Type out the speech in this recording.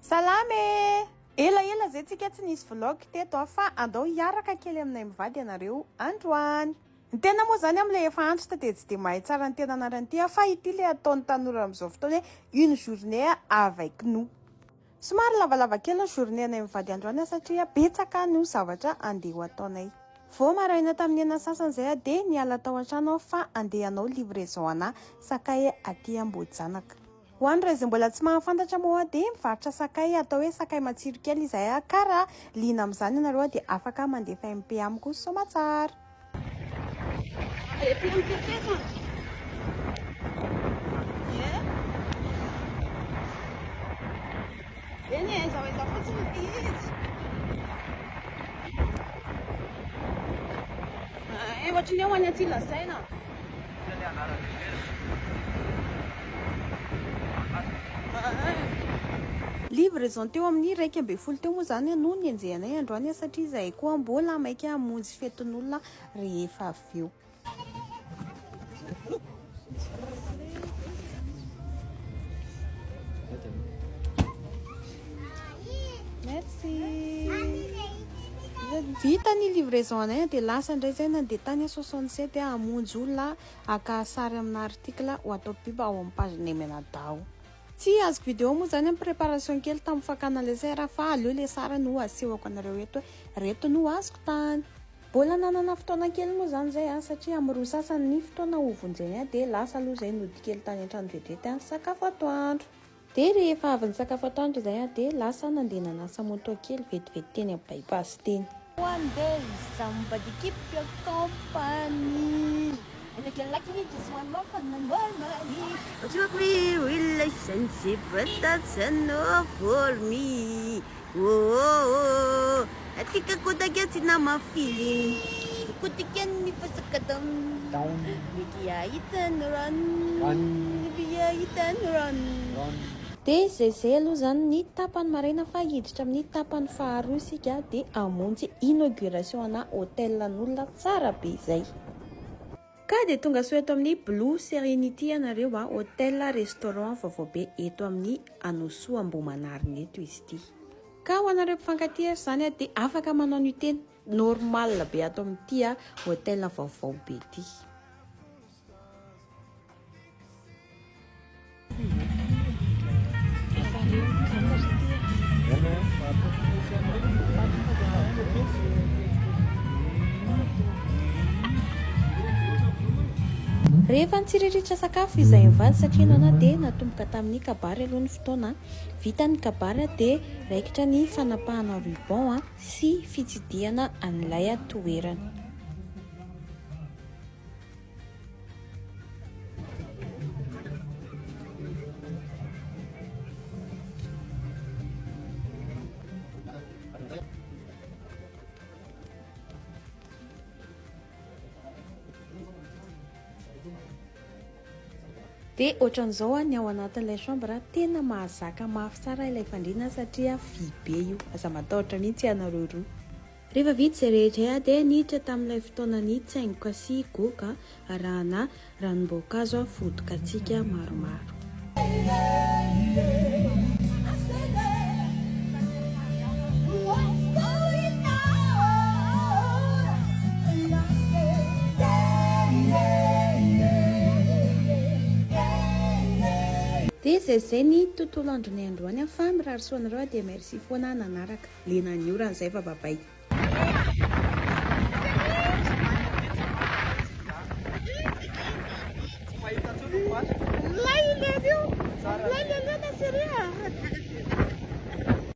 Salame! Elaela zay tsika tsy nisy vlog teto fa andao hiaraka kely aminay mivady ianareo androany. Ny tena moa zany amin'ilay efa antitra dia tsy dia mahay tsara ny tena anarany ity fa ity ilay ataon'ny tanora amin'izao fotoana hoe une journée avec nous. Somary lavalava kely ny journée anay mivady androany satria betsaka no zavatra andeha ho ataonay. Vao maraina tamin'ny ena sasany zay dia niala tao an-trano fa andeha hanao livraison ana sakay aty Ambohijanaka. Ho an'ny izy mbola tsy mahafantatra moa dia mivarotra sakay atao hoe sakay matsiro kely izay ka raha liana amin'izany ianareo dia afaka mandefa MP amiko Somatsara. Ohatrany ho any aty lazaina. Livraison teo amin'ny 1:30 teo moa zany no nienjehanay androany satria izahay koa mbola maika hamonjy fetin'olona rehefa avy eo. Merci. Vita ny livraison anay dia lasa indray zay nandeha tany 67 hamonjy olona aka sary amina article ho atao pub ao amin'ny page-nay menadao. Tsy azoko vidéo moa zany amin'ny préparation kely tamin'ny fakana laser fa aleo le sara no asehoko anareo eto reto no azoko tany. Mbola nanana fotoana kely moa zany zay satria amin'ny roa sasany ny fotoana ovonjeny dia lasa aloha zay nody kely tany an-trano vedrety sakafo atoandro. Dia rehefa avy ny sakafo atoandro zay dia lasa nandeha nanasa moto kely vetivety teny amin'ny bypass teny. One day somebody keep your company. And if you're lucky, just one more fun and one money. But you be relationship, but that's enough for me. Whoa, I think I could get in my feeling. Could get me for sakadam. Down. Vidia itan run. Vidia itan run. Dia zay aloha zany ny tapany maraina fa hiditra amin'ny tapany faharoa isika dia hamonjy inauguration ana hotelan'olona tsara be izay. Ka dia tonga soa eto amin'ny Blue Serenity ianareo hotel restaurant vaovao be eto amin'ny Anosoa Ambohimanarina eto izy ity. Ka ho anareo mpifankatia zany dia afaka manao ny teny normal be ato amin'ity hotel vaovao be ity. Rehefa nitsiririitra sakafo izay mivady satria nana dia natomboka tamin'ny kabary aloha ny fotoana. Vita ny kabary dia raikitra ny fanapahana ruban sy fitsidihana an'ilay toerana. Dia ohatran'izao ny ao anatin'ilay chambre tena mahazaka mafy tsara ilay fandriana satria vy be io. Aza matahotra mihitsy ianareo roa. Rehefa vita izay rehetra dia niditra tamin'ilay fotoana ny tsaingoka sy goka arahana ranom-boankazo fotokantsika maromaro. Dia zay ny tontolo andronay androany fa mirarisoanareo dia merci foana nanaraka. Lena ny oran'izay fa babay.